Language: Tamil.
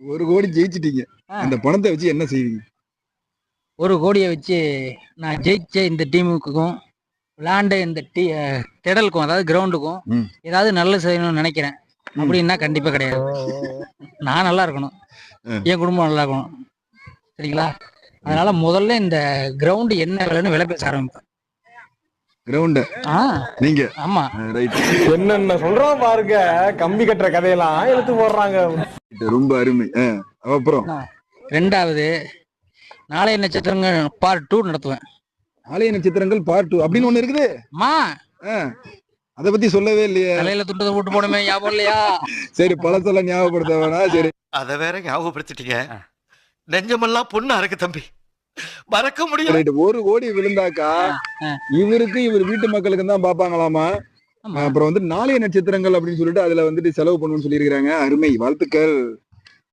1 கோடி ஜெயிச்சிட்டீங்க. அந்த பணத்த வச்சு என்ன செய்வீங்க? 1 கோடிய வச்சு நான் ஜெயிச்ச இந்த டீமுக்கும், விளையாண்ட இந்த திடலுக்கும் அதாவது கிரவுண்டுக்கும் ம். ஏதாவது நல்லது செய்யணும்னு நெனைக்கிறேன். ம். அப்படின்னா கண்டிப்பா கிடையாது. நான் நல்லா இருக்கணும். என் குடும்பம் நல்லா இருக்கணும். சரிங்களா? அதனால முதல்ல இந்த கிரவுண்ட் என்ன விலைன்னு விலை பேச ஆரம்பிப்பேன். கிரவுண்ட ஆ நீங்க ஆமா. ரைட். என்னென்ன சொல்றான் பாருங்க. கம்பி கட்டுற கதையெல்லாம் எடுத்து போடுறாங்க. ரொம்ப அருமை. அப்புறம் 2வது நாளைய நட்சத்திரங்கள் பார்ட் 2 நடத்துவேன். நாளைய நட்சத்திரங்கள் பார்ட் 2 அப்படின்னு ஒண்ணு இருக்குது. அம்மா அத பத்தி சொல்லவே இல்லையே. தலையில துண்டத்தை போட்டு போனமே ஞாபகம் இல்லையா? சரி பழசெல்லாம் ஞாபகப்படுத்த வேணாம். சரி அத வேற ஞாபகப்படுத்திட்டீங்க. நெஞ்சமெல்லாம் பொண்ணு அறக்கு தம்பி. மறக்க முடியல. ரைட். 1 கோடி விழுந்தாக்கா இவருக்கு இவர் வீட்டு மக்களுக்கு தான் பாப்பாங்களாமா. ஆமா. அப்புறம் வந்து நாளைய நட்சத்திரங்கள் அப்படின்னு சொல்லிட்டு அதுல வந்துட்டு செலவு பண்ணுன்னு சொல்லியிருக்காங்க. அருமை, வாழ்த்துக்கள்.